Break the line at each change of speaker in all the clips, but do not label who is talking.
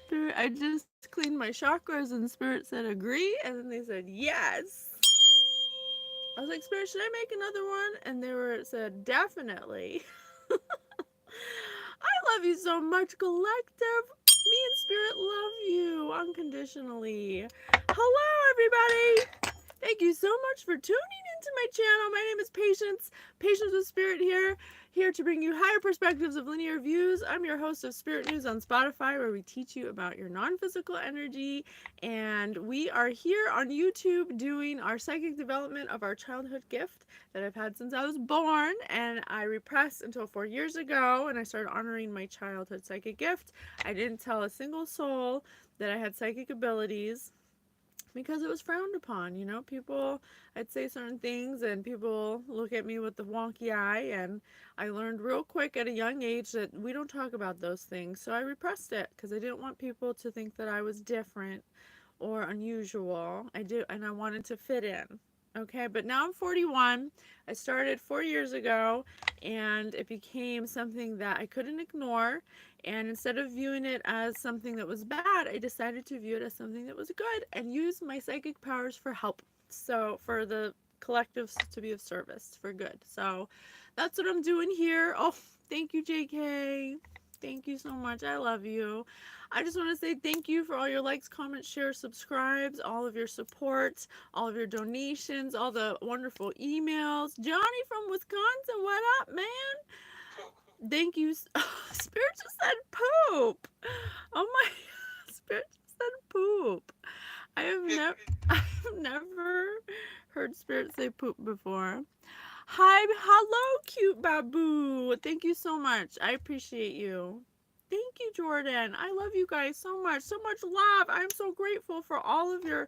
Spirit, I just cleaned my chakras and Spirit said agree, and then they said yes. I was like, Spirit, should I make another one? And they were said definitely. I love you so much, collective. Me and Spirit love you unconditionally. Hello, everybody. Thank you so much for tuning into my channel. My name is Patience with Spirit here to bring you higher perspectives of linear views. I'm your host of Spirit News on Spotify, where we teach you about your non-physical energy. And we are here on YouTube doing our psychic development of our childhood gift that I've had since I was born, and I repressed until 4 years ago, and I started honoring my childhood psychic gift. I didn't tell a single soul that I had psychic abilities because it was frowned upon. You know, people, I'd say certain things and people look at me with the wonky eye, and I learned real quick at a young age that we don't talk about those things. So I repressed it because I didn't want people to think that I was different or unusual. And I wanted to fit in. Okay, but now I'm 41. I started 4 years ago, and it became something that I couldn't ignore. And instead of viewing it as something that was bad, I decided to view it as something that was good and use my psychic powers for help. So, for the collectives to be of service for good. So, that's what I'm doing here. Oh, thank you, JK. Thank you so much. I love you. I just want to say thank you for all your likes, comments, shares, subscribes, all of your support, all of your donations, all the wonderful emails. Johnny from Wisconsin, what up, man? Thank you. Spirit just said poop. Oh my, Spirit just said poop. I've never heard Spirit say poop before. Hi, hello, cute babu. Thank you so much. I appreciate you. Thank you, Jordan. I love you guys so much. So much love. I'm so grateful for all of your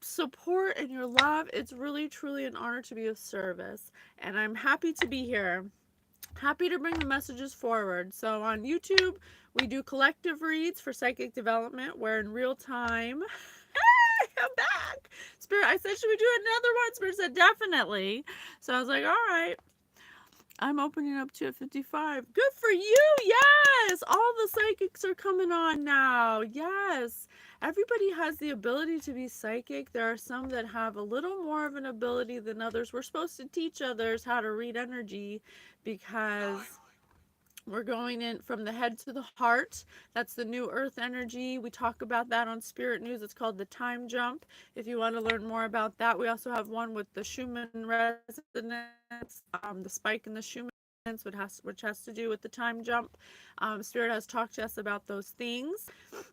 support and your love. It's really, truly an honor to be of service. And I'm happy to be here. Happy to bring the messages forward. So on YouTube, we do collective reads for psychic development, where in real time, I'm back. Spirit, I said, should we do another one? Spirit said, definitely. So I was like, all right. I'm opening up to 55. Good for you. Yes. All the psychics are coming on now. Yes. Everybody has the ability to be psychic. There are some that have a little more of an ability than others. We're supposed to teach others how to read energy because we're going in from the head to the heart. That's the new earth energy. We talk about that on Spirit News. It's called the time jump. If you want to learn more about that, we also have one with the Schumann resonance, the spike in the Schumann resonance, which has to do with the time jump. Spirit has talked to us about those things.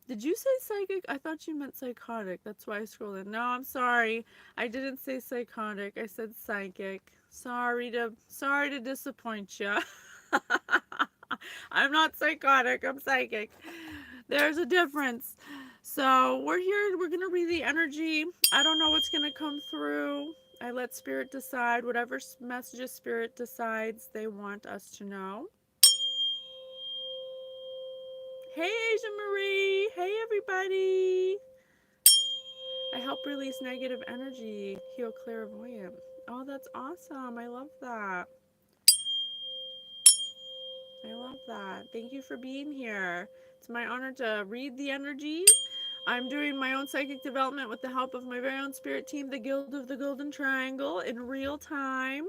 Did you say psychic? I thought you meant psychotic. That's why I scrolled in. No, I'm sorry. I didn't say psychotic. I said psychic. Sorry to disappoint you. I'm not psychotic, I'm psychic. There's a difference. So we're here, we're going to read the energy. I don't know what's going to come through. I let Spirit decide whatever messages Spirit decides they want us to know. Hey, Asia Marie. Hey, everybody. I help release negative energy, heal clairvoyant. Oh, that's awesome. I love that. I love that. Thank you for being here. It's my honor to read the energies. I'm doing my own psychic development with the help of my very own spirit team, the Guild of the Golden Triangle, in real time,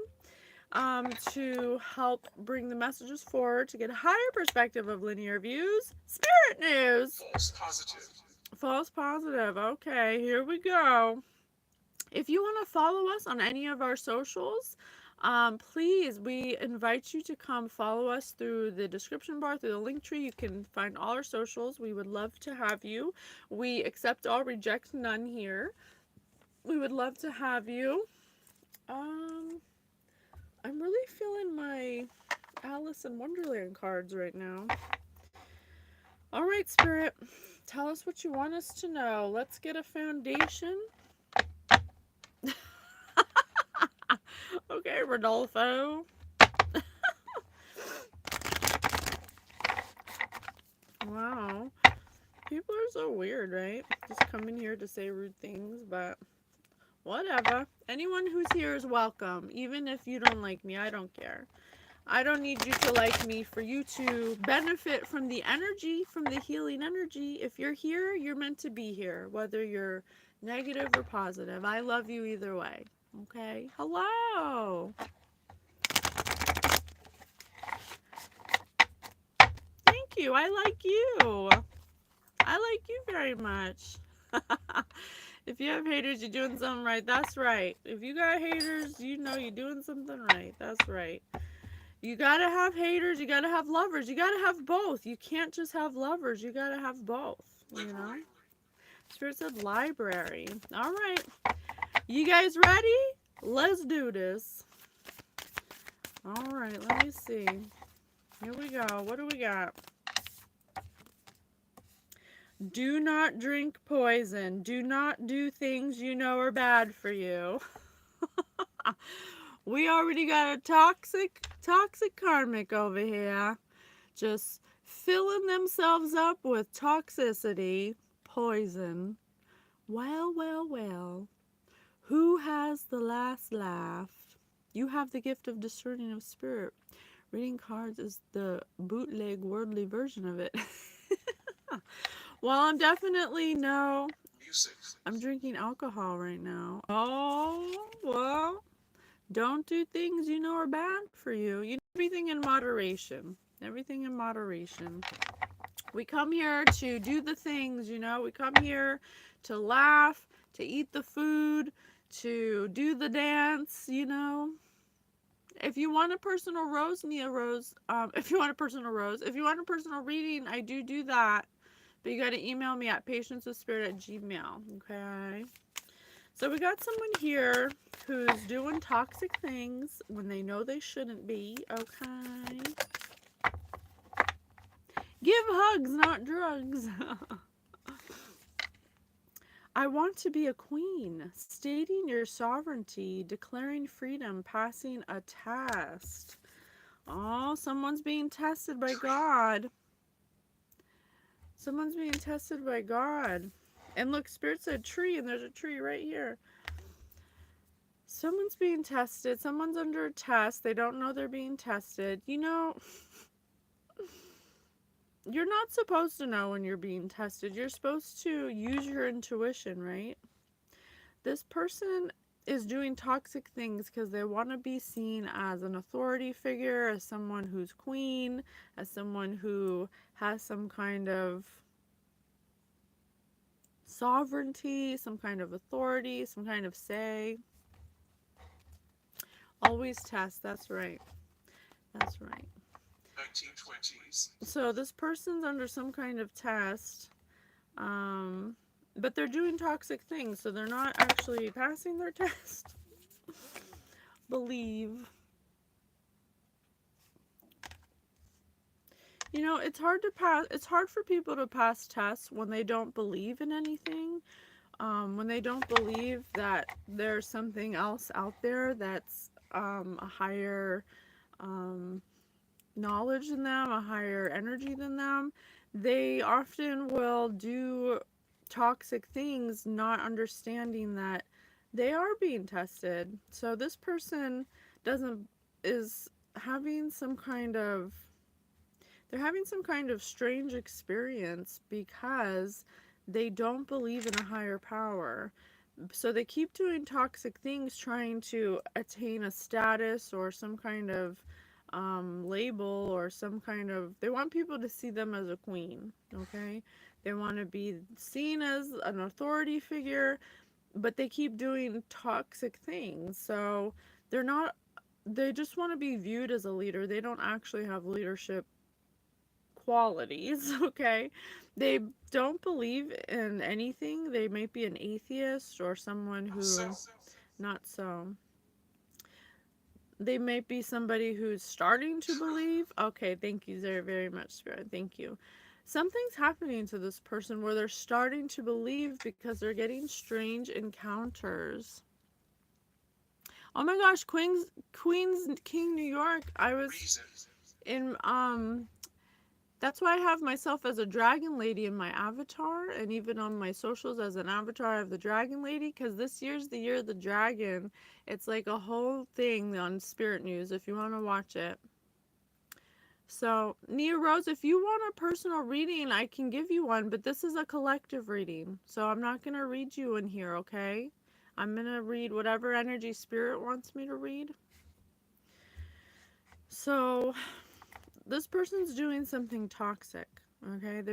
to help bring the messages forward to get a higher perspective of linear views. Spirit News.
False positive.
False positive. Okay, here we go. If you want to follow us on any of our socials, please, we invite you to come follow us through the description bar, through the link tree. You can find all our socials. We would love to have you. We accept all, reject none here. We would love to have you. I'm really feeling my Alice in Wonderland cards right now. All right, Spirit, tell us what you want us to know. Let's get a foundation. Okay, Rodolfo. Wow. People are so weird, right? Just coming here to say rude things, but whatever. Anyone who's here is welcome. Even if you don't like me, I don't care. I don't need you to like me for you to benefit from the energy, from the healing energy. If you're here, you're meant to be here, whether you're negative or positive. I love you either way. Okay? Hello. Thank you. I like you. I like you very much. If you have haters, you're doing something right. That's right. If you got haters, you know you're doing something right. That's right. You gotta have haters, you gotta have lovers, you gotta have both. You can't just have lovers, you gotta have both, you know? Spirit said library. All right. You guys ready? Let's do this. All right, let me see. Here we go. What do we got? Do not drink poison. Do not do things you know are bad for you. We already got a toxic karmic over here. Just filling themselves up with toxicity, poison. Well, well, well. Who has the last laugh? You have the gift of discerning of spirit. Reading cards is the bootleg worldly version of it. Well, I'm definitely no. I'm drinking alcohol right now. Oh, well, don't do things you know are bad for you. You know, everything in moderation. Everything in moderation. We come here to do the things, you know. We come here to laugh, to eat the food, to do the dance, you know. If you want a personal rose, Nia Rose, if you want a personal rose, if you want a personal reading, I do that. But you got to email me at patienceWithSpirit@gmail. Okay. So we got someone here who's doing toxic things when they know they shouldn't be. Okay. Give hugs, not drugs. I want to be a queen. Stating your sovereignty, declaring freedom, passing a test. Oh, someone's being tested by God. Someone's being tested by God. And look, Spirit said tree, and there's a tree right here. Someone's being tested. Someone's under a test. They don't know they're being tested. You know, you're not supposed to know when you're being tested. You're supposed to use your intuition, right? This person is doing toxic things because they want to be seen as an authority figure, as someone who's queen, as someone who has some kind of sovereignty, some kind of authority, some kind of say. Always test. That's right. That's right. 1920s. So this person's under some kind of test, but they're doing toxic things, so they're not actually passing their test. Believe. You know, it's hard to pass. It's hard for people to pass tests when they don't believe in anything. When they don't believe that there's something else out there that's a higher knowledge than them, a higher energy than them, they often will do toxic things, not understanding that they are being tested. So this person is having some kind of, they're having some kind of strange experience because they don't believe in a higher power. So they keep doing toxic things, trying to attain a status or some kind of label or some kind of, they want people to see them as a queen, okay? They want to be seen as an authority figure, but they keep doing toxic things. So they're not, they just want to be viewed as a leader. They don't actually have leadership qualities, okay? They don't believe in anything. They might be an atheist or someone who, not so. They might be somebody who's starting to believe. Okay, thank you very, very much, Spirit. Thank you. Something's happening to this person where they're starting to believe because they're getting strange encounters. Oh my gosh, Queens King, New York. I was in, that's why I have myself as a dragon lady in my avatar, and even on my socials as an avatar I have the dragon lady, because this year's the year of the dragon. It's like a whole thing on Spirit News if you want to watch it. So, Nia Rose, if you want a personal reading, I can give you one, but this is a collective reading. So I'm not going to read you in here, okay? I'm going to read whatever energy spirit wants me to read. So, this person's doing something toxic, okay?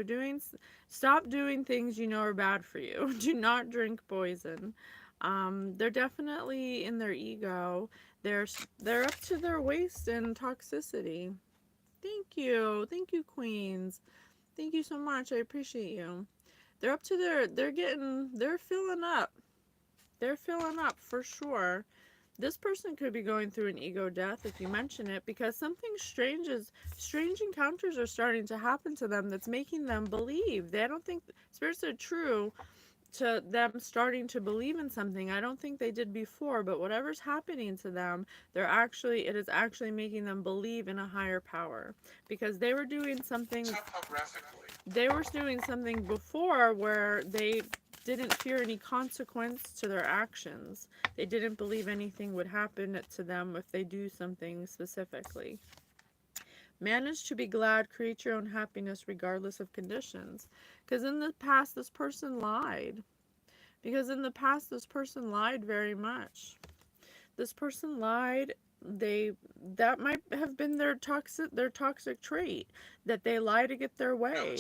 Stop doing things you know are bad for you. Do not drink poison. They're definitely in their ego. They're up to their waist in toxicity. Thank you, queens. Thank you so much. I appreciate you. They're filling up. They're filling up for sure. This person could be going through an ego death if you mention it, because strange encounters are starting to happen to them that's making them believe. They don't think spirits are true to them starting to believe in something. I don't think they did before, but whatever's happening to them, it is actually making them believe in a higher power, because they were doing something before where they didn't fear any consequence to their actions. They didn't believe anything would happen to them if they do something specifically. Manage to be glad, create your own happiness regardless of conditions. Because in the past, this person lied. Very much. This person lied. That might have been their toxic trait, that they lie to get their way.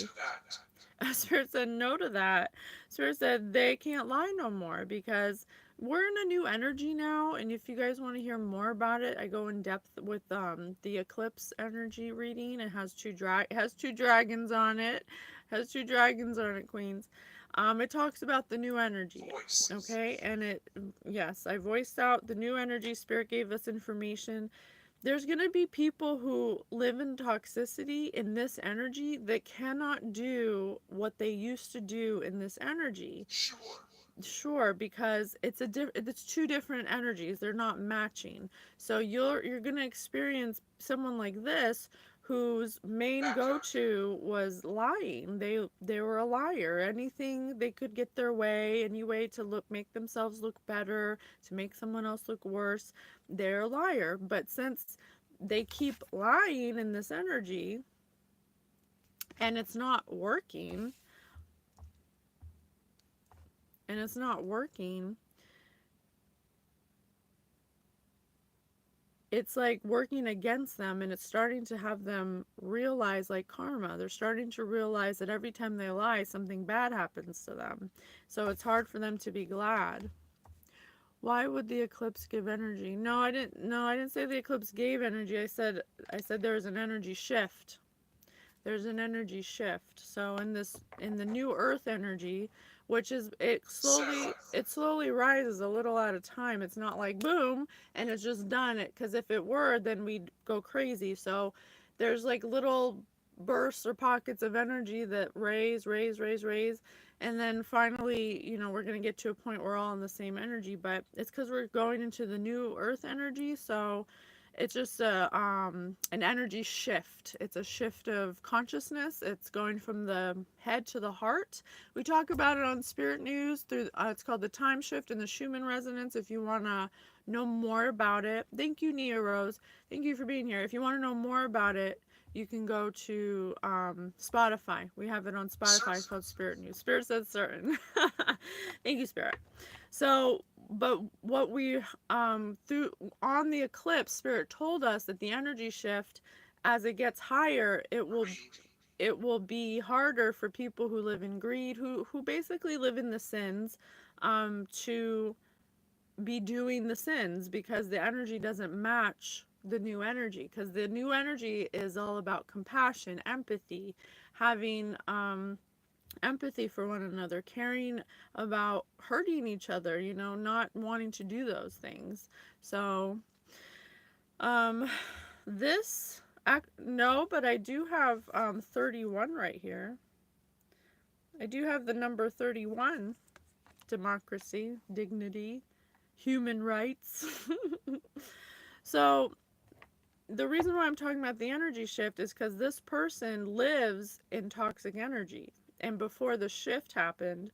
Spirit said no to that. Spirit said they can't lie no more, because we're in a new energy now, and if you guys want to hear more about it, I go in depth with the eclipse energy reading. It has two dragons on it. Queens. It talks about the new energy. Okay, and yes, I voiced out the new energy. Spirit gave us information. There's going to be people who live in toxicity in this energy that cannot do what they used to do in this energy. Sure, because it's two different energies. They're not matching. So you're going to experience someone like this whose main go-to was lying. They were a liar. Anything they could get their way, any way to make themselves look better, to make someone else look worse, they're a liar. But since they keep lying in this energy and it's not working, and it's not working, it's like working against them, and it's starting to have them realize, like karma. They're starting to realize that every time they lie, something bad happens to them. So it's hard for them to be glad. Why would the eclipse give energy? No, I didn't. No, I didn't say the eclipse gave energy. I said there's an energy shift. There's an energy shift. So in the new earth energy, which is it slowly rises a little at a time. It's not like boom and it's just done it, because if it were, then we'd go crazy. So there's like little bursts or pockets of energy that raise, and then finally, we're going to get to a point where we're all in the same energy. But it's because we're going into the new earth energy. So it's just an energy shift. It's a shift of consciousness. It's going from the head to the heart. We talk about it on Spirit News through. It's called the time shift and the Schumann resonance. If you want to know more about it, thank you, Nia Rose. Thank you for being here. If you want to know more about it, you can go to Spotify. We have it on Spotify. It's called Spirit News. Spirit says certain. Thank you, Spirit. So, but what we through on the eclipse, Spirit told us that the energy shift, as it gets higher, it will be harder for people who live in greed, who basically live in the sins, to be doing the sins, because the energy doesn't match the new energy, because the new energy is all about compassion, empathy, having empathy for one another, caring about hurting each other, not wanting to do those things. So, this, no, but I do have 31 right here. I do have the number 31. Democracy, dignity, human rights. So, the reason why I'm talking about the energy shift is because this person lives in toxic energy. And before the shift happened,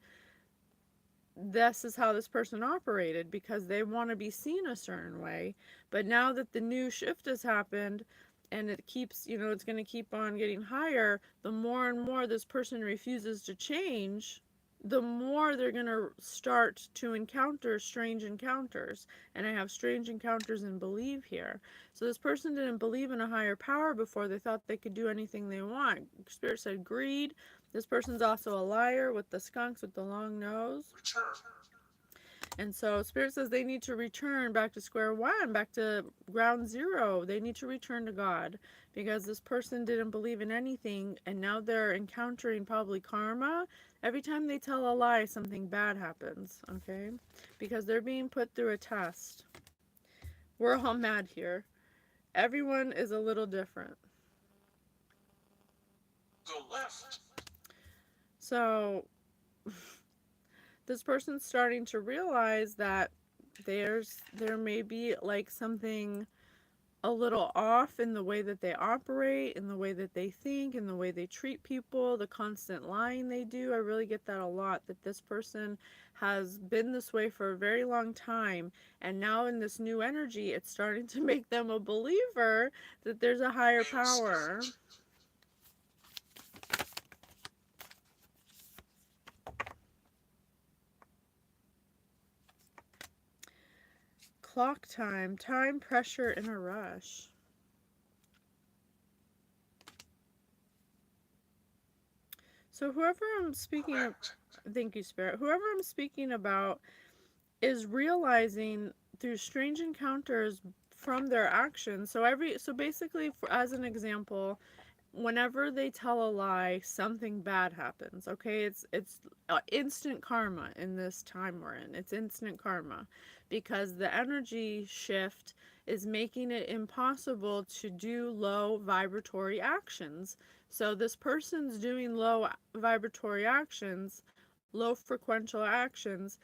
this is how this person operated, because they want to be seen a certain way. But now that the new shift has happened, and it keeps, it's going to keep on getting higher. The more and more this person refuses to change, the more they're going to start to encounter strange encounters. And I have strange encounters and believe here. So this person didn't believe in a higher power before. They thought they could do anything they want. Spirit said greed. This person's also a liar with the skunks with the long nose. And so Spirit says they need to return back to square one, back to ground zero. They need to return to God, because this person didn't believe in anything, and now they're encountering probably karma. Every time they tell a lie, something bad happens, okay? Because they're being put through a test. We're all mad here. Everyone is a little different. Go left. So this person's starting to realize that there may be like something a little off in the way that they operate, in the way that they think, in the way they treat people, the constant lying they do. I really get that a lot, that this person has been this way for a very long time, and now in this new energy, it's starting to make them a believer that there's a higher power. Clock time, time pressure in a rush. So whoever I'm speaking of, thank you, Spirit, whoever I'm speaking about is realizing through strange encounters from their actions. So basically, as an example, whenever they tell a lie, something bad happens. Okay, it's instant karma in this time we're in. It's instant karma, because the energy shift is making it impossible to do low vibratory actions. So this person's doing low vibratory actions, low frequential actions,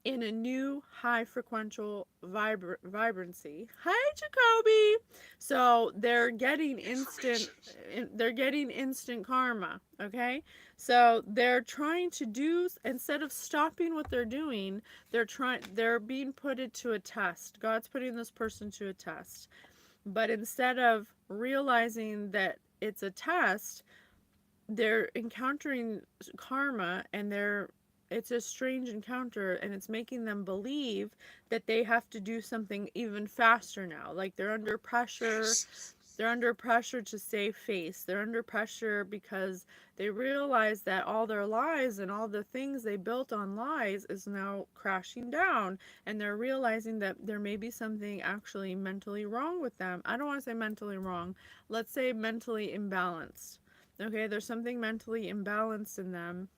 in a new high frequential vibrancy. Hi, Jacoby. So they're getting instant karma, okay? So they're trying to do, instead of stopping what they're doing, they're being put into a test. God's putting this person to a test. But instead of realizing that it's a test, they're encountering karma, and it's a strange encounter, and it's making them believe that they have to do something even faster now. Like they're under pressure. They're under pressure to save face. They're under pressure because they realize that all their lies and all the things they built on lies is now crashing down. And they're realizing that there may be something actually mentally wrong with them. I don't want to say mentally wrong. Let's say mentally imbalanced. Okay, there's something mentally imbalanced in them,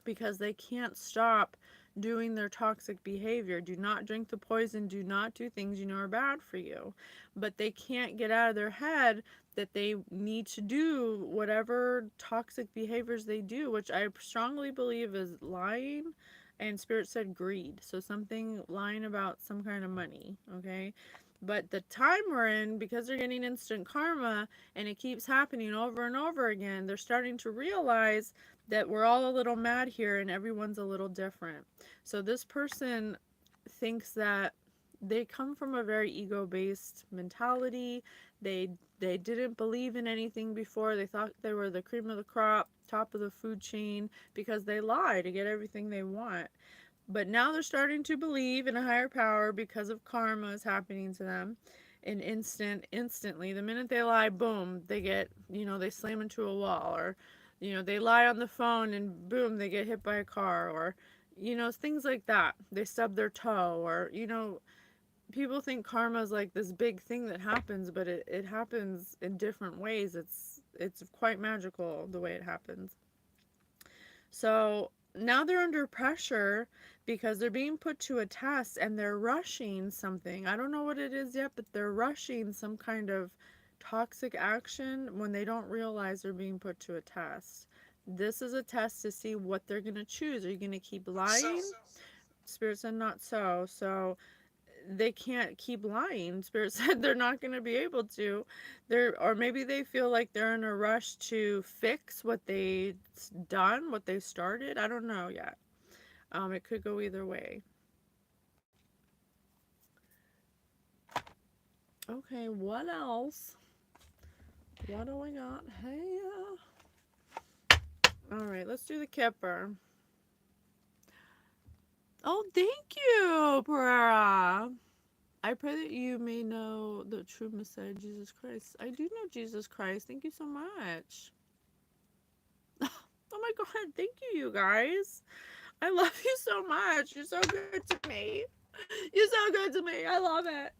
because they can't stop doing their toxic behavior. Do not drink the poison. Do not do things you know are bad for you. But they can't get out of their head that they need to do whatever toxic behaviors they do, which I strongly believe is lying. And Spirit said greed. So something lying about some kind of money, okay? But the time we're in, because they're getting instant karma and it keeps happening over and over again, they're starting to realize that we're all a little mad here and everyone's a little different. So this person thinks that they come from a very ego-based mentality. They didn't believe in anything before. They thought they were the cream of the crop, top of the food chain, because they lie to get everything they want. But now they're starting to believe in a higher power because of karma is happening to them. Instantly, the minute they lie, boom, they get, they slam into a wall, or they lie on the phone and boom, they get hit by a car, or things like that. They stub their toe, or people think karma is like this big thing that happens, but it happens in different ways. It's quite magical the way it happens. So now they're under pressure because they're being put to a test, and they're rushing something. I don't know what it is yet, but they're rushing some kind of toxic action when they don't realize they're being put to a test. This is a test to see what they're going to choose. Are you going to keep lying? Spirit said not so. So they can't keep lying. Spirit said they're not going to be able to. Or maybe they feel like they're in a rush to fix what they've done, what they started. I don't know yet. It could go either way. Okay, what else? What do we got? Hey. All right, let's do the Kipper. Oh, thank you, Pereira. I pray that you may know the true Messiah, Jesus Christ. I do know Jesus Christ. Thank you so much. Oh my God, thank you, you guys. I love you so much. You're so good to me. You're so good to me. I love it.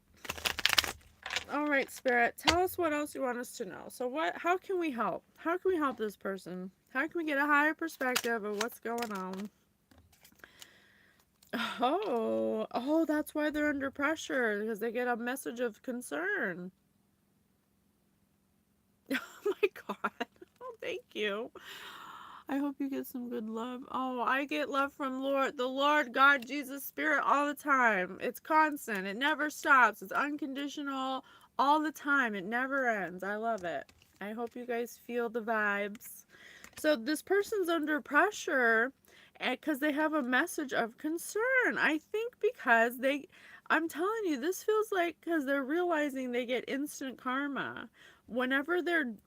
All right, Spirit, tell us what else you want us to know. So how can we help? How can we help this person? How can we get a higher perspective of what's going on? Oh, that's why they're under pressure, because they get a message of concern. Oh my God. Oh, thank you. I hope you get some good love. Oh, I get love from the Lord, God, Jesus, Spirit all the time. It's constant. It never stops. It's unconditional all the time. It never ends. I love it. I hope you guys feel the vibes. So this person's under pressure because they have a message of concern. I think because I'm telling you, this feels like because they're realizing they get instant karma. Whenever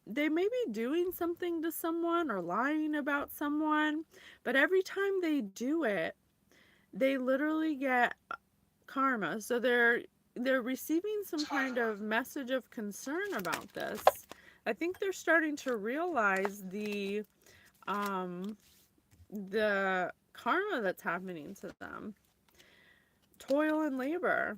they may be doing something to someone or lying about someone, but every time they do it, they literally get karma. So they're receiving some kind of message of concern about this. I think they're starting to realize um the karma that's happening to them. Toil and labor.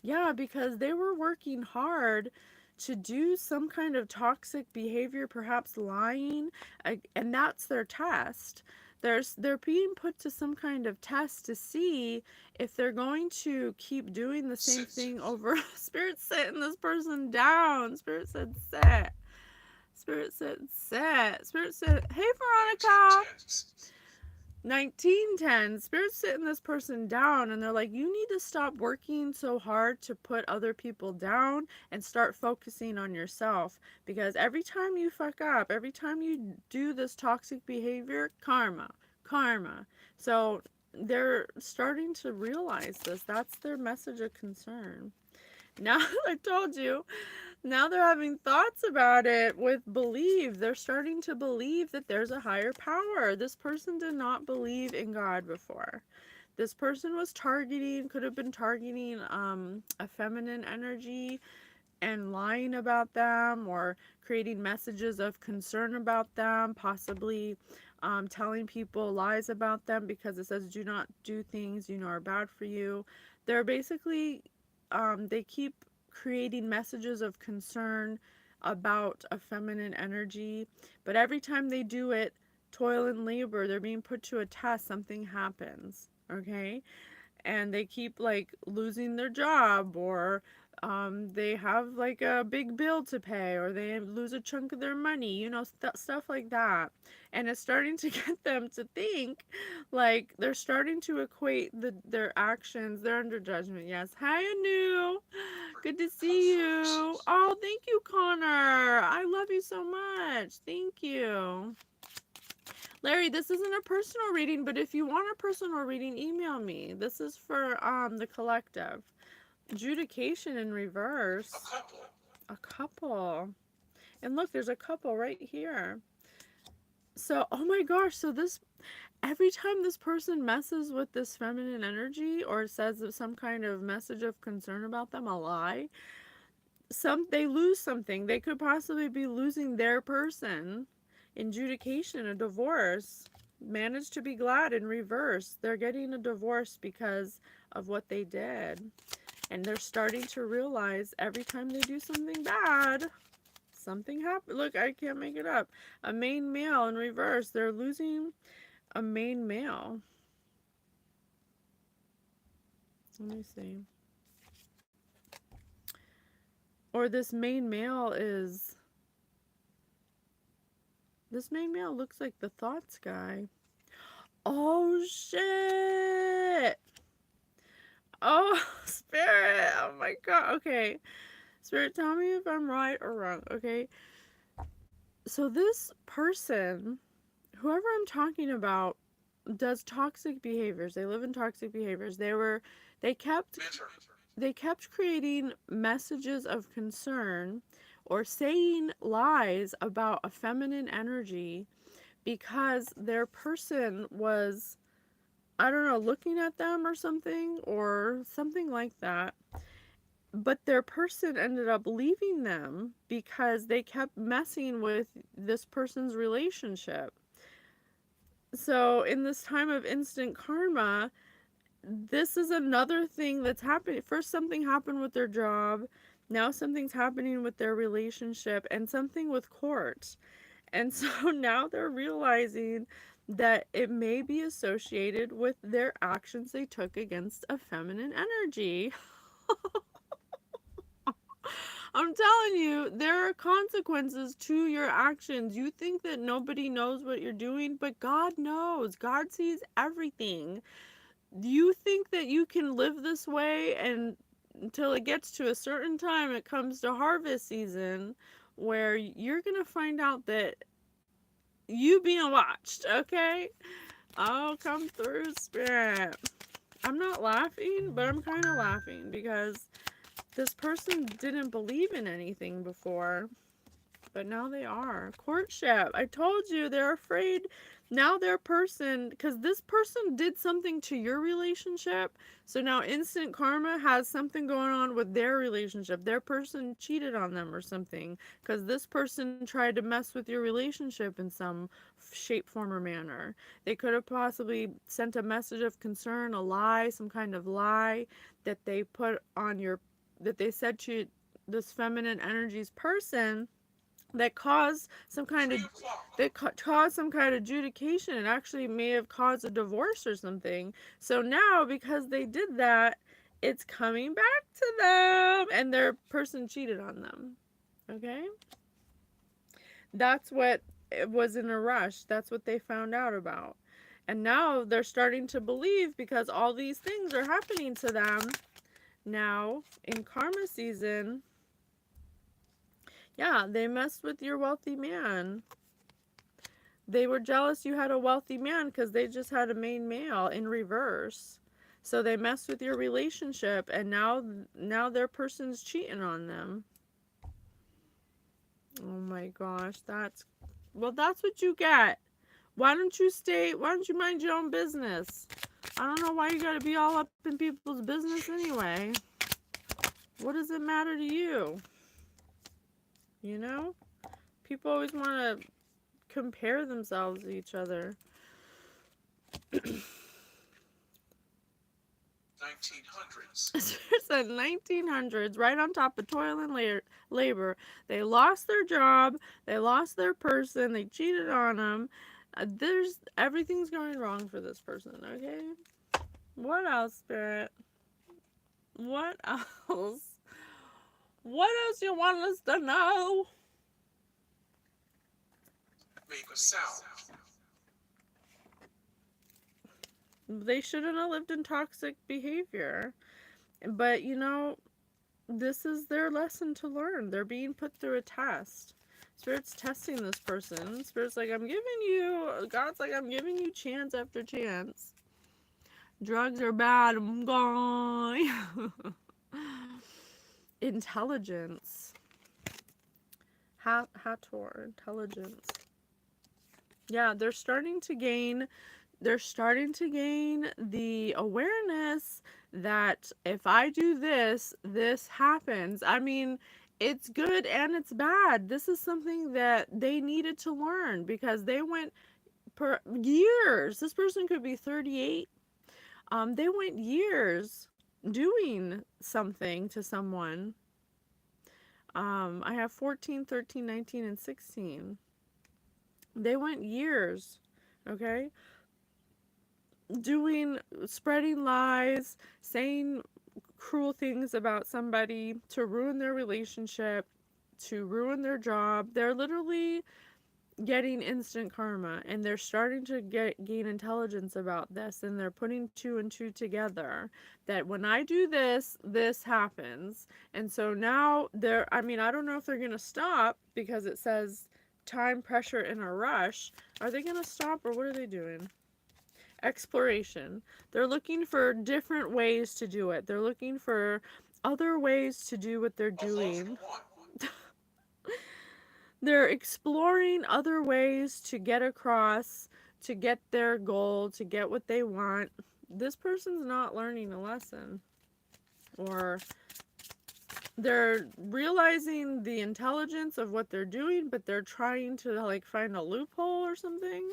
Yeah, because they were working hard to do some kind of toxic behavior, perhaps lying, and that's their test. They're being put to some kind of test to see if they're going to keep doing the same thing over. Spirit sitting this person down. Spirit said sit. Spirit said sit. Spirit said, hey Veronica. 1910. Spirit's sitting this person down and they're like, you need to stop working so hard to put other people down and start focusing on yourself, because every time you fuck up, every time you do this toxic behavior, karma. So they're starting to realize this. That's their message of concern. Now, I told you, now they're having thoughts about it with belief. They're starting to believe that there's a higher power. This person did not believe in God before. This person was could have been targeting a feminine energy and lying about them, or creating messages of concern about them, possibly telling people lies about them because it says do not do things you know are bad for you. They're basically, they keep creating messages of concern about a feminine energy, but every time they do it, toil and labor, they're being put to a test, something happens, okay? And they keep like losing their job, or they have like a big bill to pay, or they lose a chunk of their money, stuff like that. And it's starting to get them to think, like they're starting to equate their actions. They're under judgment. Yes. Hi, Anu. Good to see you. Oh, thank you, Connor. I love you so much. Thank you. Larry, this isn't a personal reading, but if you want a personal reading, email me. This is for the collective. Adjudication in reverse. A couple. And look, there's a couple right here. So, oh my gosh, so every time this person messes with this feminine energy or says some kind of message of concern about them, a lie, they lose something. They could possibly be losing their person. Adjudication, a divorce. Manage to be glad in reverse. They're getting a divorce because of what they did. And they're starting to realize every time they do something bad, something happens. Look, I can't make it up. A main male in reverse. They're losing a main male. Let me see. Or this main male looks like the thoughts guy. Oh, shit. Oh, Spirit. Oh, my God. Okay. Spirit, tell me if I'm right or wrong, okay? So this person, whoever I'm talking about, does toxic behaviors. They live in toxic behaviors. They kept creating messages of concern or saying lies about a feminine energy because their person was, I don't know, looking at them or something like that. But their person ended up leaving them because they kept messing with this person's relationship. So, in this time of instant karma, this is another thing that's happening. First, something happened with their job. Now, something's happening with their relationship and something with court. And so now they're realizing that it may be associated with their actions they took against a feminine energy. I'm telling you, there are consequences to your actions. You think that nobody knows what you're doing, but God knows. God sees everything. You think that you can live this way and until it gets to a certain time, it comes to harvest season where you're going to find out that you being watched, okay? Oh, come through, Spirit. I'm not laughing, but I'm kind of laughing because this person didn't believe in anything before, but now they are. Courtship. I told you they're afraid. Now their person, because this person did something to your relationship, so now instant karma has something going on with their relationship. Their person cheated on them or something, because this person tried to mess with your relationship in some shape, form, or manner. They could have possibly sent a message of concern, a lie, some kind of lie that they put on your, that they said to this feminine energies person that caused some kind of adjudication. It actually may have caused a divorce or something. So now because they did that, it's coming back to them and their person cheated on them. Okay? That's what it was in a rush. That's what they found out about. And now they're starting to believe because all these things are happening to them now in karma season. Yeah, they messed with your wealthy man. They were jealous you had a wealthy man because they just had a main male in reverse. So they messed with your relationship and now their person's cheating on them. Oh my gosh, that's what you get. Why don't you mind your own business? I don't know why you gotta be all up in people's business anyway. What does it matter to you? You know? People always want to compare themselves to each other.
1900s.
There's a 1900s right on top of toil and labor. They lost their job. They lost their person. They cheated on them. Everything's going wrong for this person. Okay. What else, Spirit? What else? What else you want us to know?
Make a sound.
They shouldn't have lived in toxic behavior. But, this is their lesson to learn. They're being put through a test. Spirit's testing this person. Spirit's like, God's like, I'm giving you chance after chance. Drugs are bad. I'm gone. Intelligence. Hator. Intelligence. Yeah, they're starting to gain the awareness that if I do this, this happens. I mean, it's good and it's bad. This is something that they needed to learn because they went per years. This person could be 38. They went years doing something to someone. I have 14, 13, 19, and 16. They went years, okay? Spreading lies, saying cruel things about somebody to ruin their relationship, to ruin their job. They're literally getting instant karma and they're starting to gain intelligence about this, and they're putting two and two together that when I do this, this happens. And so now I don't know if they're going to stop because it says time, pressure, and a rush. Are they going to stop or what are they doing? Exploration. They're looking for different ways to do it. They're looking for other ways to do what they're doing. They're exploring other ways to get across, to get their goal, to get what they want. This person's not learning a lesson. Or they're realizing the intelligence of what they're doing, but they're trying to like find a loophole or something.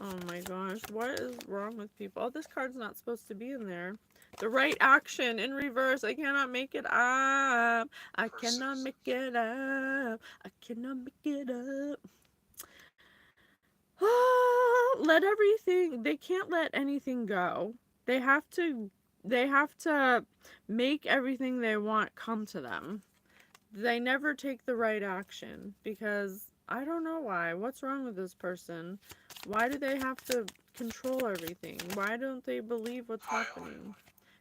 Oh my gosh, what is wrong with people? Oh, this card's not supposed to be in there. The right action in reverse. I cannot make it up. I cannot make it up. I cannot make it up. Let everything, they can't let anything go. They have to make everything they want come to them. They never take the right action because I don't know why. What's wrong with this person? Why do they have to control everything? Why don't they believe what's happening?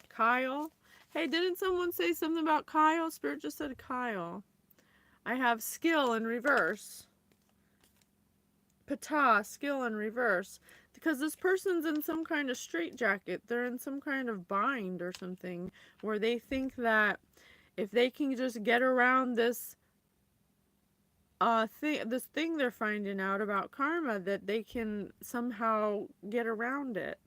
Kyle? Hey, didn't someone say something about Kyle? Spirit just said Kyle. I have skill in reverse. Pata, skill in reverse. Because this person's in some kind of straitjacket. They're in some kind of bind or something where they think that if they can just get around this thing they're finding out about karma, that they can somehow get around it.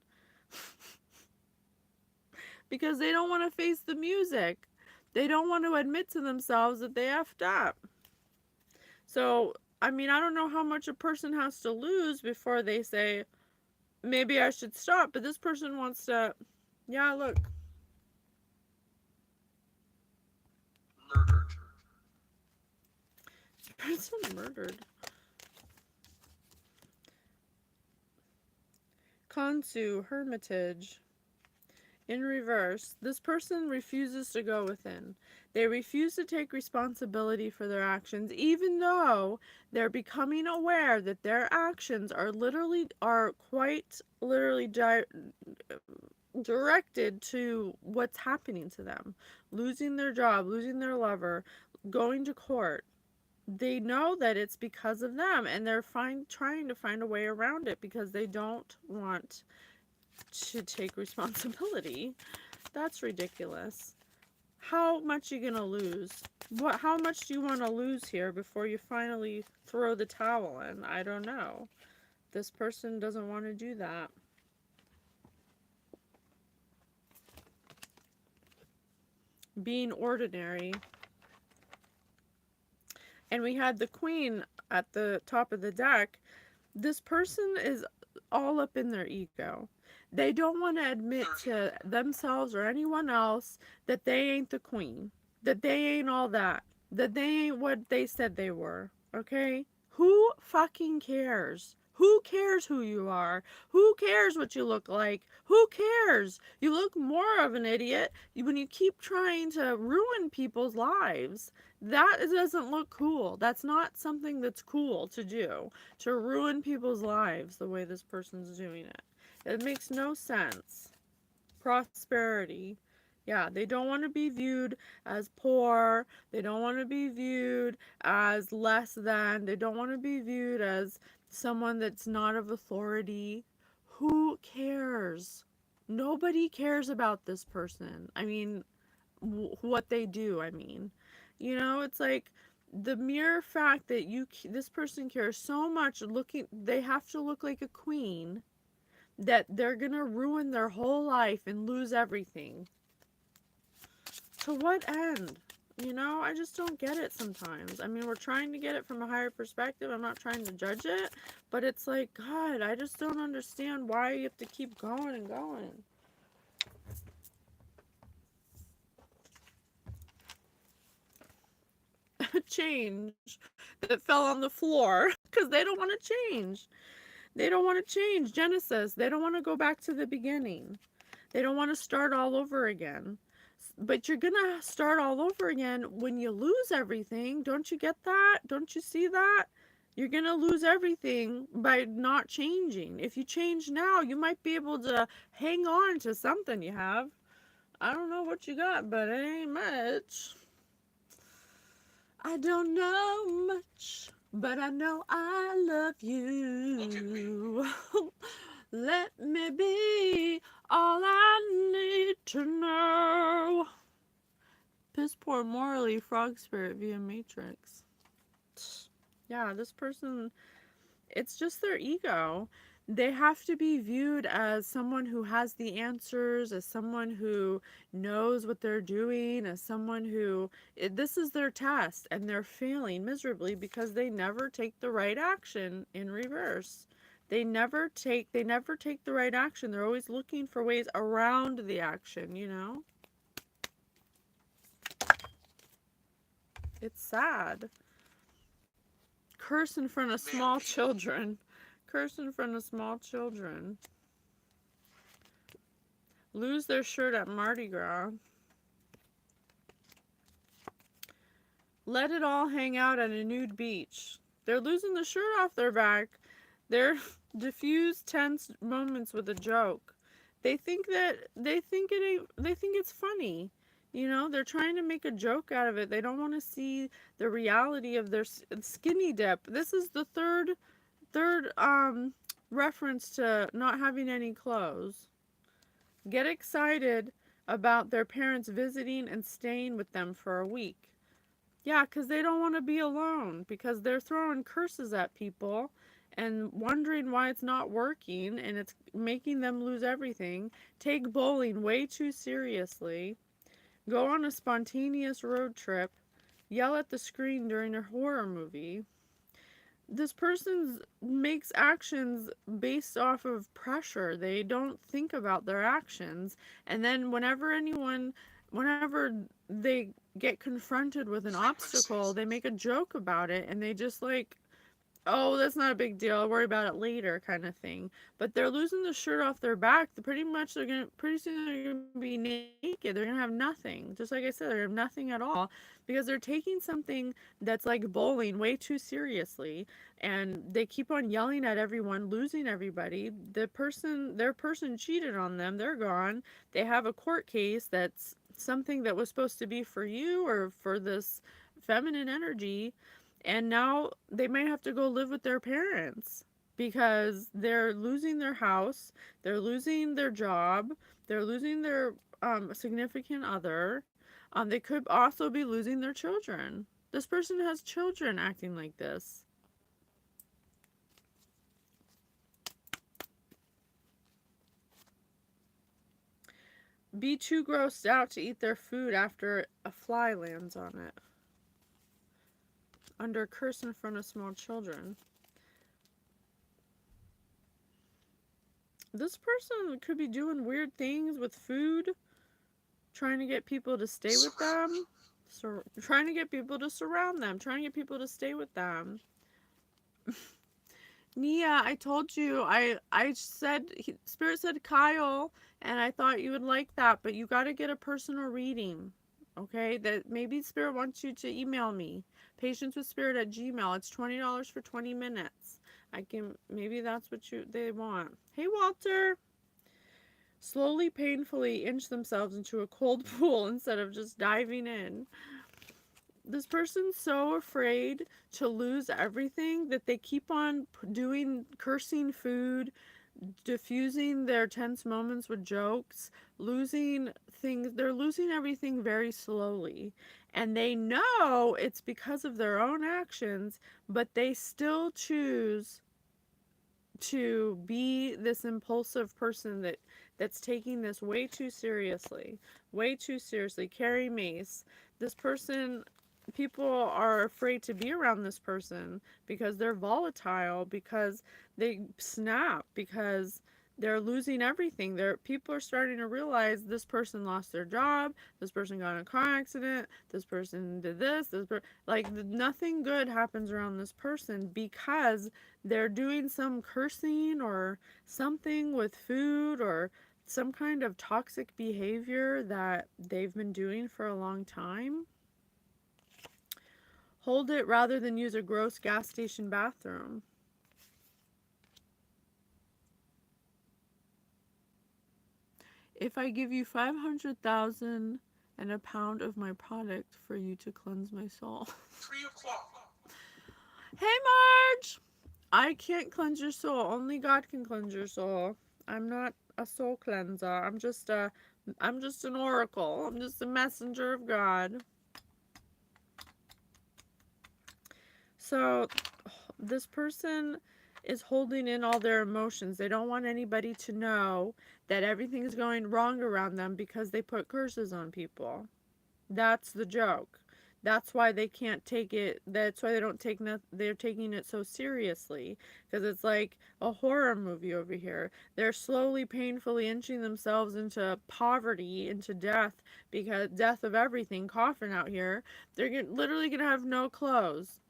Because they don't want to face the music. They don't want to admit to themselves that they effed up. So, I mean, I don't know how much a person has to lose before they say, maybe I should stop. But this person wants to, yeah, look.
Murdered.
This person murdered. Kansu, hermitage. In reverse, this person refuses to go within. They refuse to take responsibility for their actions, even though they're becoming aware that their actions are quite literally directed to what's happening to them. Losing their job, losing their lover, going to court. They know that it's because of them, and they're trying to find a way around it because they don't want to take responsibility. That's ridiculous. How much are you gonna lose? How much do you want to lose here before you finally throw the towel in? I don't know. This person doesn't want to do that. Being ordinary. And we had the queen at the top of the deck. This person is all up in their ego. They don't want to admit to themselves or anyone else that they ain't the queen, that they ain't all that they ain't what they said they were, okay? Who fucking cares? Who cares who you are? Who cares what you look like? Who cares? You look more of an idiot when you keep trying to ruin people's lives. That doesn't look cool. That's not something that's cool to do, to ruin people's lives the way this person's doing it. It makes no sense. Prosperity. Yeah, they don't want to be viewed as poor. They don't want to be viewed as less than. They don't want to be viewed as someone that's not of authority. Who cares? Nobody cares about this person. I mean, what they do, I mean. You know, it's like the mere fact that this person cares so much, they have to look like a queen, that they're gonna ruin their whole life and lose everything. To what end? You know, I just don't get it sometimes. I mean, we're trying to get it from a higher perspective. I'm not trying to judge it, but it's like, God, I just don't understand why you have to keep going and going. Change that fell on the floor because they don't want to change. They don't want to change. Genesis. They don't want to go back to the beginning. They don't want to start all over again. But you're going to start all over again when you lose everything. Don't you get that? Don't you see that? You're going to lose everything by not changing. If you change now, you might be able to hang on to something you have. I don't know what you got, but it ain't much. I don't know much, but I know I love you. Let me be all I need to know. Piss poor morally, frog spirit via matrix. Yeah, this person, it's just their ego. They have to be viewed as someone who has the answers, as someone who knows what they're doing, as someone who this is their test, and they're failing miserably because they never take the right action in reverse. They never take the right action. They're always looking for ways around the action, you know? It's sad. Curse in front of
Male
small
P.
children. Curse in front of small children. Lose their shirt at Mardi Gras. Let it all hang out at a nude beach. They're losing the shirt off their back. They're diffuse tense moments with a joke. They think it's funny. You know, they're trying to make a joke out of it. They don't want to see the reality of their skinny dip. This is the third reference to not having any clothes. Get excited about their parents visiting and staying with them for a week. Yeah, because they don't want to be alone, because they're throwing curses at people and wondering why it's not working and it's making them lose everything. Take bowling way too seriously. Go on a spontaneous road trip. Yell at the screen during a horror movie. This person makes actions based off of pressure. They don't think about their actions. And then whenever they get confronted with an obstacle,
Frequencies.
they make a joke about it and they just like, oh, that's not a big deal. I'll worry about it later, kind of thing. But they're losing the shirt off their back. Pretty soon they're gonna be naked. They're gonna have nothing. Just like I said, they're gonna have nothing at all because they're taking something that's like bowling way too seriously, and they keep on yelling at everyone, losing everybody. Their person cheated on them. They're gone. They have a court case that's something that was supposed to be for you or for this feminine energy, and now they might have to go live with their parents because they're losing their house, they're losing their job, they're losing their significant other. They could also be losing their children. This person has children acting like this. Be too grossed out to eat their food after a fly lands on it. Under curse in front of small children. This person could be doing weird things with food, trying to get people to stay with them, trying to get people to surround them, trying to get people to stay with them. Nia, I told you, I said, Spirit said Kyle, and I thought you would like that, but you got to get a personal reading, okay? That maybe Spirit wants you to email me, patiencewithspirit@gmail. It's $20 for 20 minutes. Maybe that's what they want. Hey, Walter. Slowly, painfully inch themselves into a cold pool instead of just diving in. This person's so afraid to lose everything that they keep on cursing food, diffusing their tense moments with jokes, losing things. They're losing everything very slowly. And they know it's because of their own actions, but they still choose to be this impulsive person that's taking this way too seriously. Way too seriously. Carrie Mace. This person, people are afraid to be around this person because they're volatile, because they snap, because they're losing everything. People are starting to realize this person lost their job, this person got in a car accident, this person did like nothing good happens around this person because they're doing some cursing or something with food or some kind of toxic behavior that they've been doing for a long time. Hold it rather than use a gross gas station bathroom. If I give you 500,000 and a pound of my product for you to cleanse my soul.
3 o'clock.
Hey, Marge! I can't cleanse your soul. Only God can cleanse your soul. I'm not a soul cleanser. I'm just an oracle. I'm just a messenger of God. So, This person is holding in all their emotions. They don't want anybody to know that everything's going wrong around them because they put curses on people. That's the joke. That's why they can't take it. That's why they don't take they're taking it so seriously, because it's like a horror movie over here. They're slowly painfully inching themselves into poverty, into death, because death of everything, coffin out here. They're literally going to have no clothes.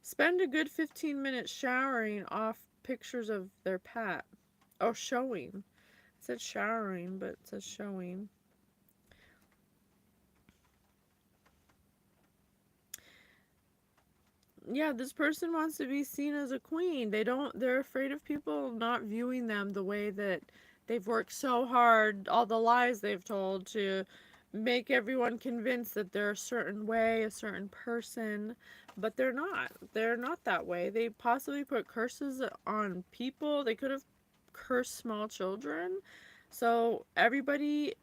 Spend a good 15 minutes showering off pictures of their pet. Oh, showing. It said showering, but it says showing. Yeah, this person wants to be seen as a queen. They're afraid of people not viewing them the way that they've worked so hard, all the lies they've told to make everyone convinced that they're a certain way, a certain person, but they're not. They're not that way. They possibly put curses on people. They could have cursed small children. So everybody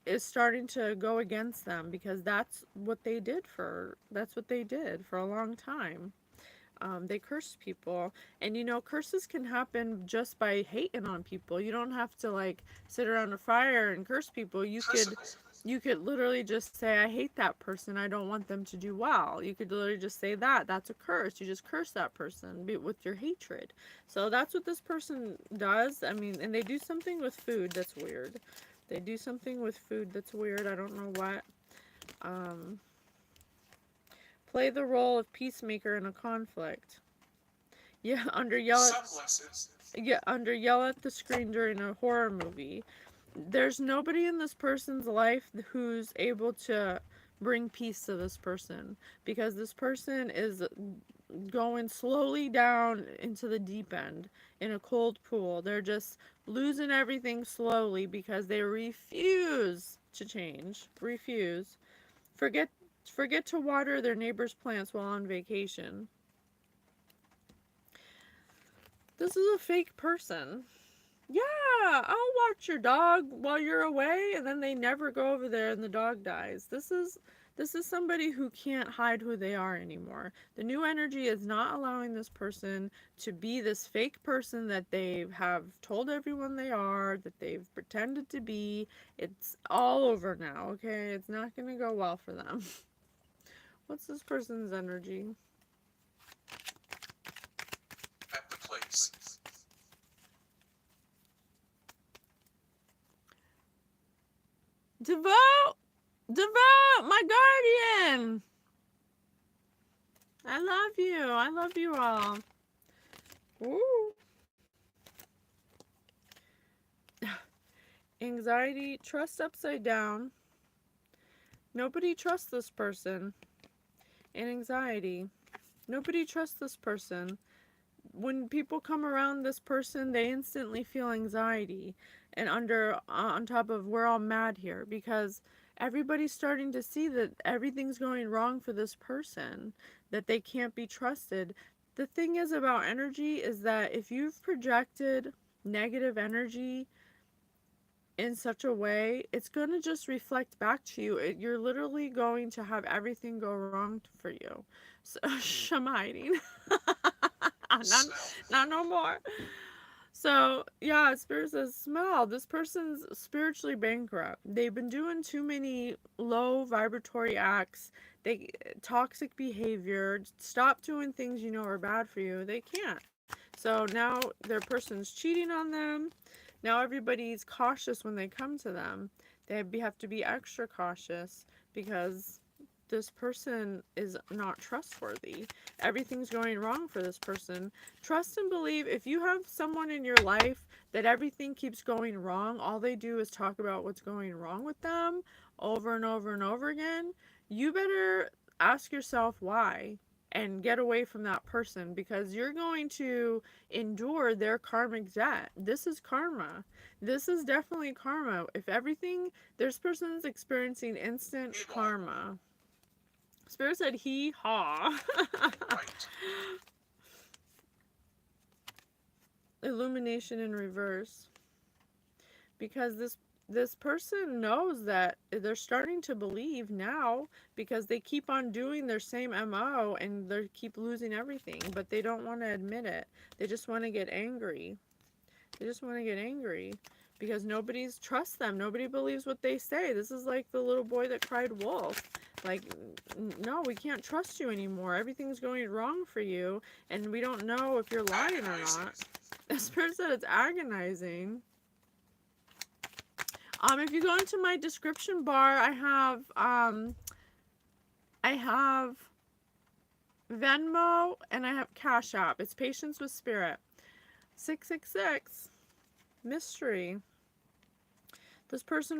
is starting to go against them because that's what they did for a long time. They cursed people, and curses can happen just by hating on people. You don't have to like sit around a fire and curse people.
Physical.
You could literally just say, I hate that person, I don't want them to do well. You could literally just say that's a curse. You just curse that person with your hatred. So that's what this person does. I mean, and they do something with food that's weird. They do something with food that's weird. I don't know what. Um, Play the role of peacemaker in a conflict. Yeah,
Sunglasses.
under yell at the screen during a horror movie. There's nobody in this person's life who's able to bring peace to this person, because this person is going slowly down into the deep end in a cold pool. They're just losing everything slowly because they refuse to change. Refuse. Forget Forget to water their neighbor's plants while on vacation. This is a fake person. Yeah, I'll watch your dog while you're away, and then they never go over there and the dog dies. This is somebody who can't hide who they are anymore. The new energy is not allowing this person to be this fake person that they have told everyone they are, that they've pretended to be. It's all over now, okay? It's not going to go well for them. What's this person's energy?
At the place.
Devote! Devote! My guardian! I love you. I love you all. Ooh. Anxiety, trust upside down. Nobody trusts this person. And anxiety. Nobody trusts this person. When people come around this person, they instantly feel anxiety. And on top of, we're all mad here because everybody's starting to see that everything's going wrong for this person, that they can't be trusted. The thing is about energy is that if you've projected negative energy in such a way, it's going to just reflect back to you. You're literally going to have everything go wrong for you. So, I'm hiding. not,
Smell.
not no more. So, yeah, Spirit says, smell. This person's spiritually bankrupt. They've been doing too many low vibratory acts. Toxic behavior. Stop doing things you know are bad for you. They can't. So now their person's cheating on them. Now everybody's cautious when they come to them. They have to be extra cautious because this person is not trustworthy. Everything's going wrong for this person. Trust and believe. If you have someone in your life that everything keeps going wrong, all they do is talk about what's going wrong with them over and over and over again, you better ask yourself why and get away from that person, because you're going to endure their karmic debt. This is karma. This is definitely karma. If everything, this person's experiencing instant karma. Spirit said hee haw.
Right.
Illumination in reverse. Because this person knows that they're starting to believe now because they keep on doing their same MO and they keep losing everything, but they don't want to admit it. They just want to get angry. They just want to get angry because nobody's trusts them. Nobody believes what they say. This is like the little boy that cried wolf. Like, no, we can't trust you anymore. Everything's going wrong for you, and we don't know if you're lying or not. This person said it's agonizing. If you go into my description bar, I have Venmo and I have CashApp. It's Patience with Spirit. 666. Mystery. This person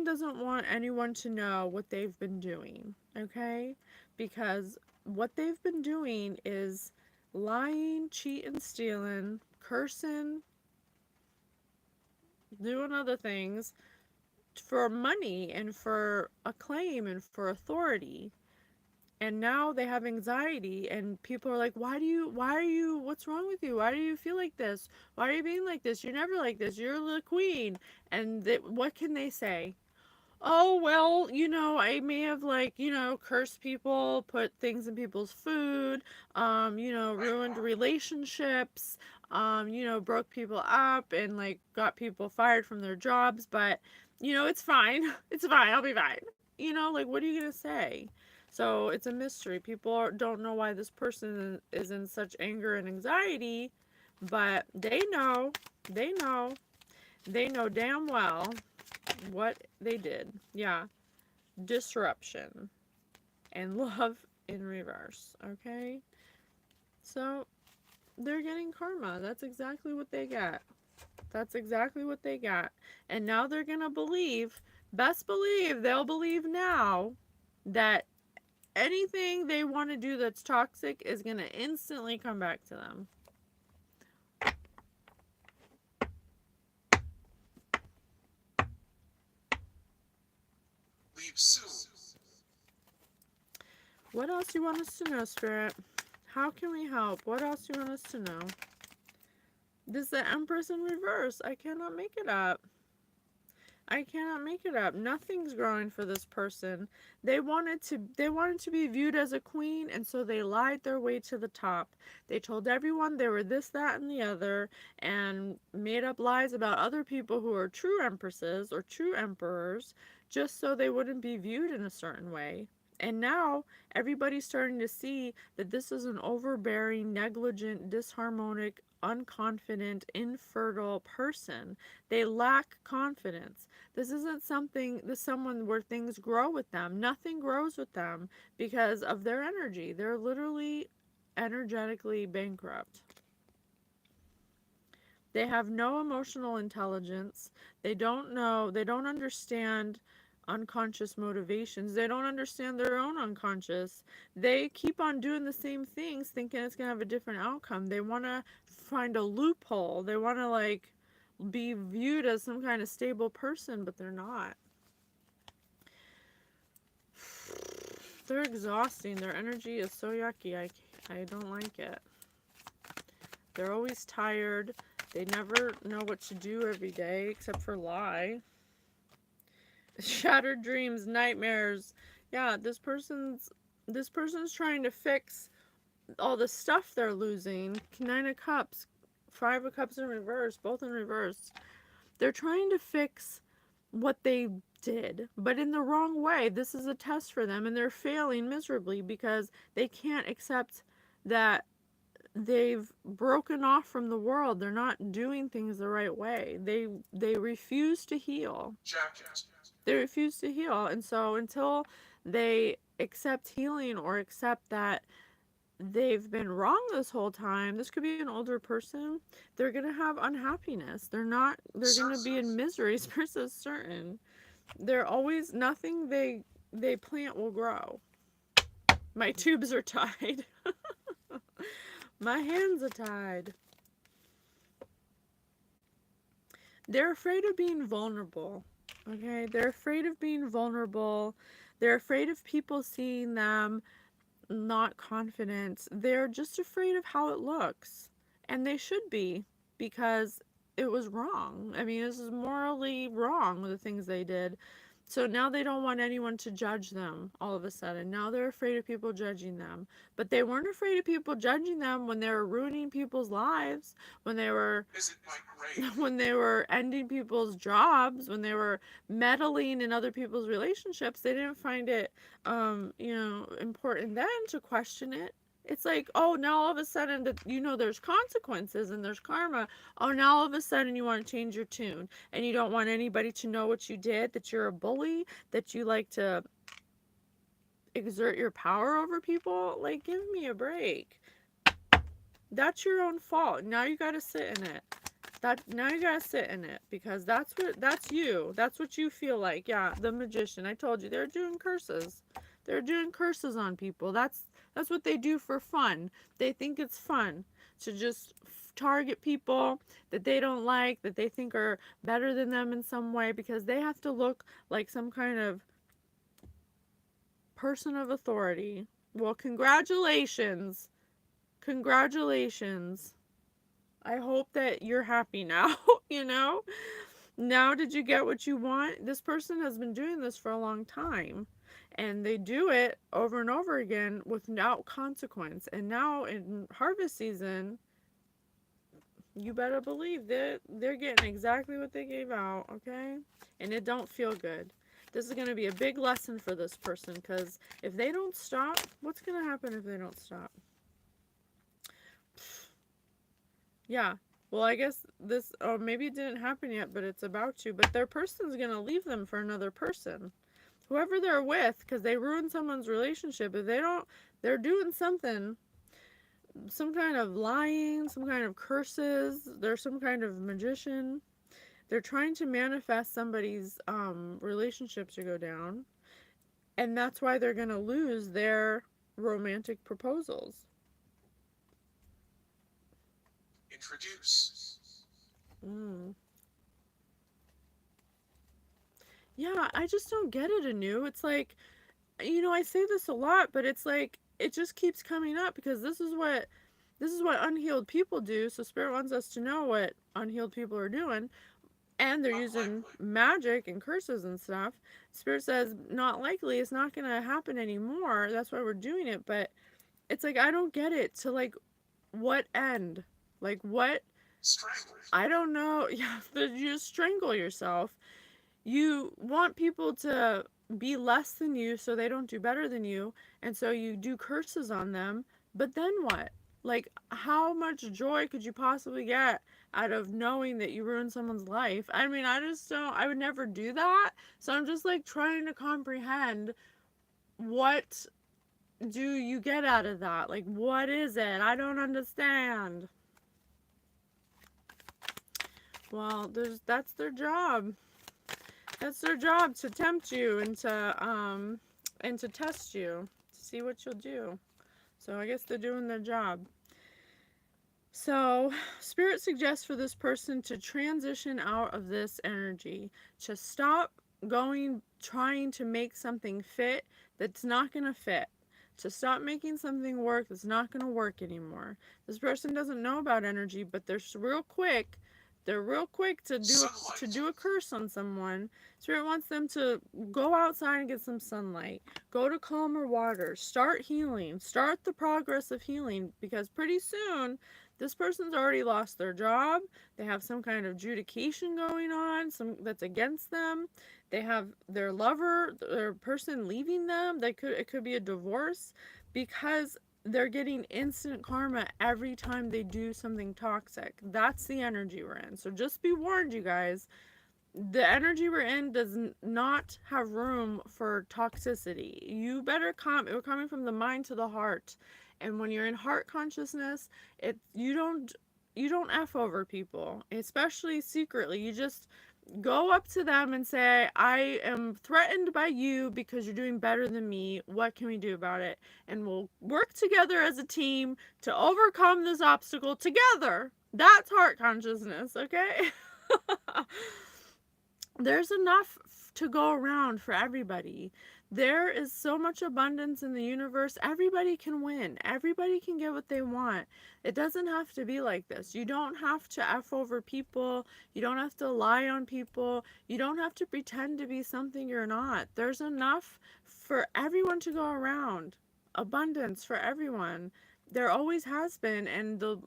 doesn't want anyone to know what they've been doing, okay? Because what they've been doing is lying, cheating, stealing, cursing, doing other things for money and for acclaim and for authority. And now they have anxiety and people are like, why are you, what's wrong with you? Why do you feel like this? Why are you being like this? You're never like this. You're the queen. And what can they say? Oh, well, I may have cursed people, put things in people's food, ruined relationships, broke people up and got people fired from their jobs, but it's fine. It's fine. I'll be fine. What are you going to say? So it's a mystery. People don't know why this person is in such anger and anxiety, but they know, they know, they know damn well what they did. Yeah. Disruption and love in reverse. Okay. So they're getting karma. That's exactly what they got. That's exactly what they got. And now they're going to believe, best believe, they'll believe now that anything they want to do that's toxic is going to instantly come back to them.
Leave soon.
What else do you want us to know, Spirit? How can we help? What else do you want us to know? This is the Empress in reverse. I cannot make it up. I cannot make it up. Nothing's growing for this person. They wanted to be viewed as a queen, and so they lied their way to the top. They told everyone they were this, that, and the other, and made up lies about other people who are true empresses or true emperors, just so they wouldn't be viewed in a certain way. And now everybody's starting to see that this is an overbearing, negligent, disharmonic, unconfident, infertile person. They lack confidence. This isn't someone where things grow with them. Nothing grows with them because of their energy. They're literally energetically bankrupt. They have no emotional intelligence. They don't understand unconscious motivations. They don't understand their own unconscious. They keep on doing the same things thinking it's going to have a different outcome. They want to find a loophole. They want to be viewed as some kind of stable person, but they're not. They're exhausting. Their energy is so yucky. I don't like it. They're always tired. They never know what to do every day except for lie. Shattered dreams, nightmares. Yeah, this person's trying to fix all the stuff they're losing. 9 of Cups, 5 of Cups in reverse, both in reverse. They're trying to fix what they did, but in the wrong way. This is a test for them, and they're failing miserably because they can't accept that they've broken off from the world. They're not doing things the right way. They refuse to heal.
Jacket.
They refuse to heal, and so until they accept healing or accept that they've been wrong this whole time, this could be an older person, they're gonna have unhappiness. They're gonna be in misery. This is certain. They're always, nothing they plant will grow. My tubes are tied. My hands are tied. They're afraid of being vulnerable. Okay? They're afraid of being vulnerable. They're afraid of people seeing them not confident. They're just afraid of how it looks. And they should be, because it was wrong. I mean, this is morally wrong, the things they did. So now they don't want anyone to judge them all of a sudden. Now they're afraid of people judging them. But they weren't afraid of people judging them when they were ruining people's lives, when they were
Visit my grave.
when they were ending people's jobs, when they were meddling in other people's relationships. They didn't find it important then to question it. It's like, oh, now all of a sudden that there's consequences and there's karma. Oh, now all of a sudden you want to change your tune and you don't want anybody to know what you did, that you're a bully, that you like to exert your power over people. Like, give me a break. That's your own fault. Now you got to sit in it. Now you gotta sit in it, because that's you. That's what you feel like. Yeah, the magician. I told you, they're doing curses. They're doing curses on people. That's what they do for fun. They think it's fun to just target people that they don't like, that they think are better than them in some way, because they have to look like some kind of person of authority. Well, congratulations. Congratulations. I hope that you're happy now, Now did you get what you want? This person has been doing this for a long time, and they do it over and over again without consequence. And now in harvest season, you better believe that they're getting exactly what they gave out, okay? And it don't feel good. This is going to be a big lesson for this person, because if they don't stop, what's going to happen if they don't stop? Yeah. Well, I guess this, or maybe it didn't happen yet, but it's about to. But their person's going to leave them for another person. Whoever they're with, because they ruined someone's relationship. If they don't, they're doing something, some kind of lying, some kind of curses. They're some kind of magician. They're trying to manifest somebody's relationship to go down. And that's why they're going to lose their romantic proposals.
Introduce.
Yeah, I just don't get it, Anu. It's like, I say this a lot, but it's like it just keeps coming up, because this is what unhealed people do. So Spirit wants us to know what unhealed people are doing, and they're using magic and curses and stuff. Spirit says not likely, it's not going to happen anymore. That's why we're doing it. But it's like, I don't get it. To like what end? Like what?
Strangled.
I don't know. Yeah, you just strangle yourself. You want people to be less than you so they don't do better than you, and so you do curses on them. But then what? Like, how much joy could you possibly get out of knowing that you ruined someone's life? I mean, I just don't, I would never do that. So I'm just like trying to comprehend, what do you get out of that? Like, what is it? I don't understand. Well, that's their job. That's their job, to tempt you and to test you, to see what you'll do. So I guess they're doing their job. So Spirit suggests for this person to transition out of this energy, to stop trying to make something fit that's not going to fit, to stop making something work that's not going to work anymore. This person doesn't know about energy, but they're real quick. They're real quick to do a curse on someone. Spirit wants them to go outside and get some sunlight. Go to calmer water. Start healing. Start the progress of healing, because pretty soon this person's already lost their job. They have some kind of adjudication going on, that's against them. They have their lover, their person leaving them. It could be a divorce, because they're getting instant karma every time they do something toxic. That's the energy we're in. So just be warned, you guys. The energy we're in does not have room for toxicity. You better we're coming from the mind to the heart. And when you're in heart consciousness, you don't F over people, especially secretly. You just go up to them and say, I am threatened by you because you're doing better than me. What can we do about it? And we'll work together as a team to overcome this obstacle together. That's heart consciousness, okay? There's enough to go around for everybody. There is so much abundance in the universe. Everybody can win. Everybody can get what they want. It doesn't have to be like this. You don't have to F over people. You don't have to lie on people. You don't have to pretend to be something you're not. There's enough for everyone to go around. Abundance for everyone. There always has been, and the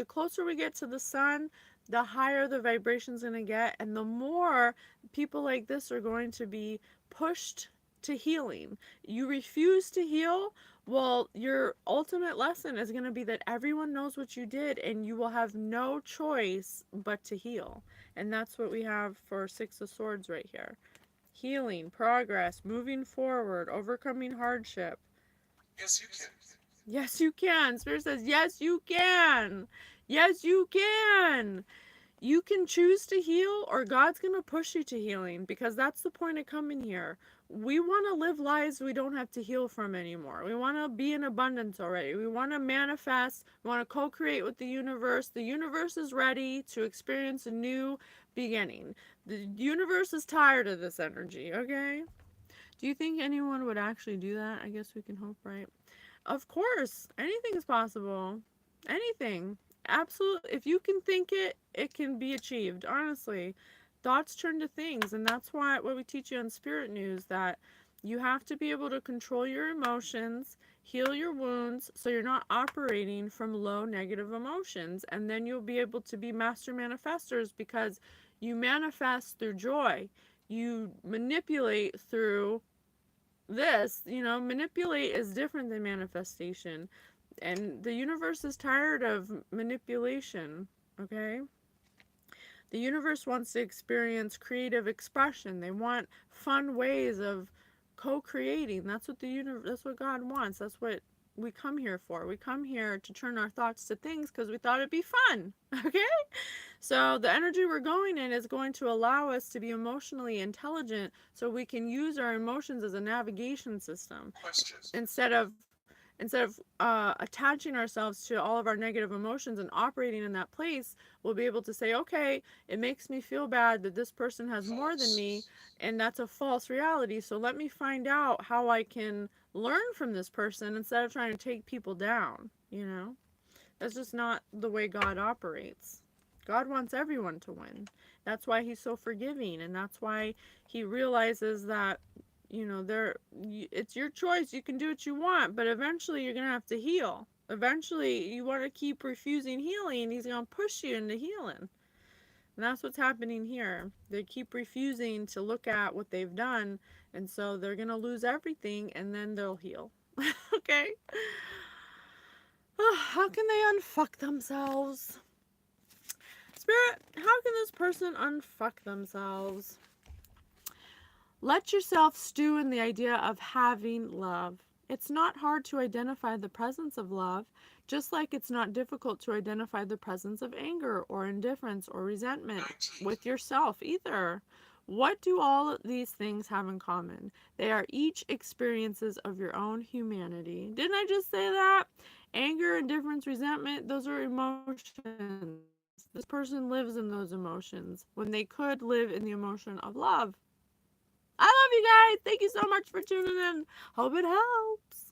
closer we get to the sun, the higher the vibration's going to get, and the more people like this are going to be pushed to healing. You refuse to heal, well, your ultimate lesson is going to be that everyone knows what you did and you will have no choice but to heal. And that's what we have for Six of Swords right here. Healing, progress, moving forward, overcoming hardship.
Yes, you can.
Yes, you can. Spirit says, yes, you can. Yes, you can. You can choose to heal, or God's going to push you to healing, because that's the point of coming here. We want to live lives we don't have to heal from anymore. We want to be in abundance already. We want to manifest. We want to co-create with the universe. The universe is ready to experience a new beginning. The universe is tired of this energy, okay? Do you think anyone would actually do that? I guess we can hope, right? Of course, anything is possible. Anything. Absolutely. If you can think it, it can be achieved, honestly. Thoughts turn to things, and that's why what we teach you on Spirit News, that you have to be able to control your emotions, heal your wounds, so you're not operating from low negative emotions, and then you'll be able to be master manifestors, because you manifest through joy. You manipulate through this. Manipulate is different than manifestation, and the universe is tired of manipulation, okay? The universe wants to experience creative expression. They want fun ways of co-creating. That's what God wants. That's what we come here for. We come here to turn our thoughts to things because we thought it'd be fun. Okay? So the energy we're going in is going to allow us to be emotionally intelligent, so we can use our emotions as a navigation system
Questions.
instead of attaching ourselves to all of our negative emotions and operating in that place. We'll be able to say, okay, it makes me feel bad that this person has more than me, and that's a false reality. So let me find out how I can learn from this person instead of trying to take people down. That's just not the way God operates. God wants everyone to win. That's why he's so forgiving, and that's why he realizes that it's your choice. You can do what you want, but eventually you're going to have to heal. Eventually, you want to keep refusing healing, he's going to push you into healing. And that's what's happening here. They keep refusing to look at what they've done, and so they're going to lose everything, and then they'll heal. Okay? How can they unfuck themselves? Spirit, how can this person unfuck themselves? Let yourself stew in the idea of having love. It's not hard to identify the presence of love, just like it's not difficult to identify the presence of anger or indifference or resentment with yourself either. What do all these things have in common? They are each experiences of your own humanity. Didn't I just say that? Anger, indifference, resentment, those are emotions. This person lives in those emotions when they could live in the emotion of love. I love you guys. Thank you so much for tuning in. Hope it helps.